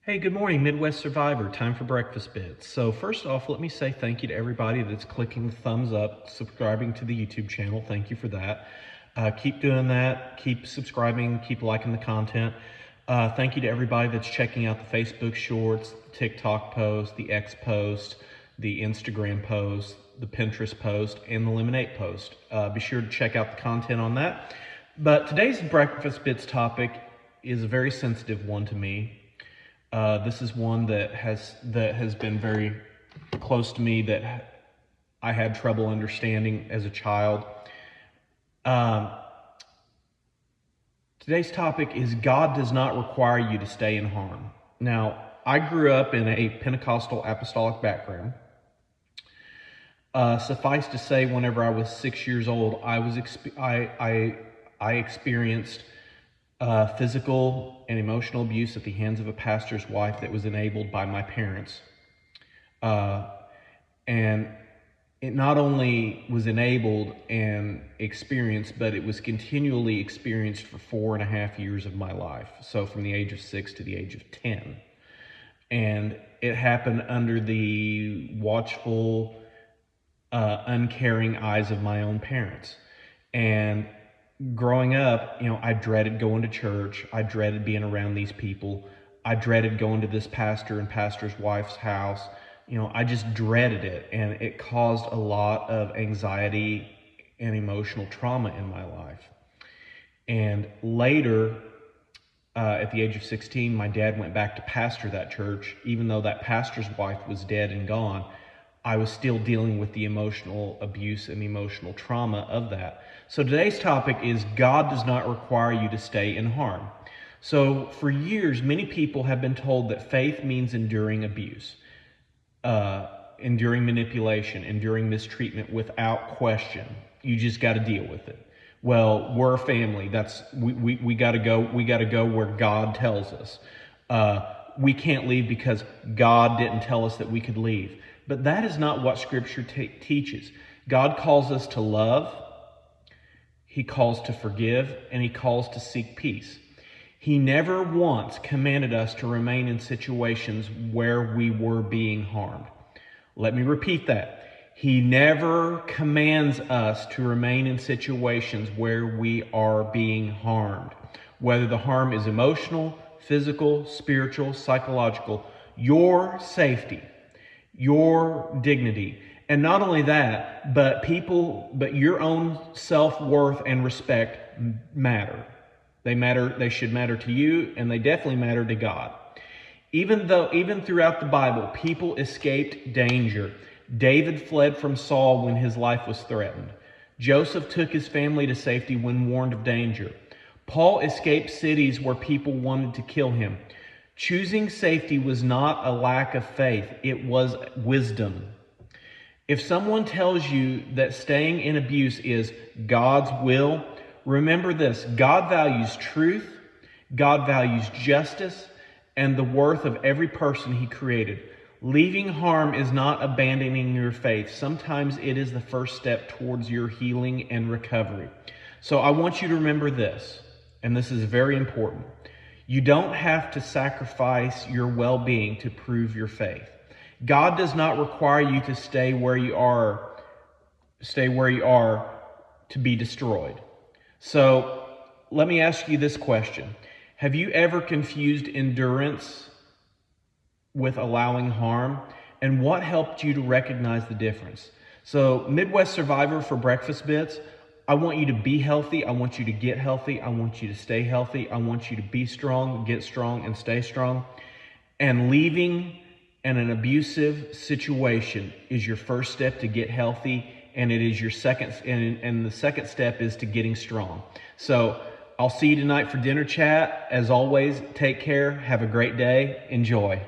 Hey, good morning, Midwest Survivor. Time for breakfast bits. So first off, let me say thank you to everybody that's clicking the thumbs up, subscribing to the YouTube channel. Thank you for that. Keep doing that. Keep subscribing. Keep liking the content. Thank you to everybody that's checking out the Facebook Shorts, the TikTok post, the X post, the Instagram post, the Pinterest post, and the Lemonade post. Be sure to check out the content on that. But today's breakfast bits topic is a very sensitive one to me. This is one that has been very close to me, that I had trouble understanding as a child. Um, Today's topic is God does not require you to stay in harm. Now, I grew up in a Pentecostal apostolic background. Suffice to say, whenever I was 6 years old, I experienced physical and emotional abuse at the hands of a pastor's wife that was enabled by my parents. And it not only was enabled and experienced, but it was continually experienced for 4.5 years of my life. So from the age of 6 to the age of 10. And it happened under the watchful, uncaring eyes of my own parents. And growing up, I dreaded going to church. I dreaded being around these people. I dreaded going to this pastor and pastor's wife's house. I just dreaded it, and it caused a lot of anxiety and emotional trauma in my life. And later, at the age of 16, my dad went back to pastor that church. Even though that pastor's wife was dead and gone, I was still dealing with the emotional abuse and the emotional trauma of that. So today's topic is God does not require you to stay in harm. So for years, many people have been told that faith means enduring abuse, enduring manipulation, enduring mistreatment without question. You just got to deal with it. Well, we're a family. We got to go. We got to go where God tells us. We can't leave because God didn't tell us that we could leave. But that is not what Scripture teaches. God calls us to love, He calls to forgive, and He calls to seek peace. He never once commanded us to remain in situations where we were being harmed. Let me repeat that. He never commands us to remain in situations where we are being harmed. Whether the harm is emotional, physical, spiritual, psychological, your safety, your dignity, and not only that, but your own self-worth and respect matter. They matter. They should matter to you, and they definitely matter to God. Even throughout the Bible, people escaped danger. David fled from Saul when his life was threatened. Joseph took his family to safety when warned of danger. Paul escaped cities where people wanted to kill him. Choosing safety was not a lack of faith, it was wisdom. If someone tells you that staying in abuse is God's will, remember this: God values truth, God values justice, and the worth of every person He created. Leaving harm is not abandoning your faith. Sometimes it is the first step towards your healing and recovery. So I want you to remember this, and this is very important. You don't have to sacrifice your well-being to prove your faith. God does not require you to stay where you are to be destroyed. So let me ask you this question. Have you ever confused endurance with allowing harm? And what helped you to recognize the difference? So Midwest Survivor for Breakfast Bits, I want you to be healthy. I want you to get healthy. I want you to stay healthy. I want you to be strong, get strong, and stay strong. And leaving in an abusive situation is your first step to get healthy, and it is your second, and the second step is to getting strong. So I'll see you tonight for dinner chat. As always, take care. Have a great day. Enjoy.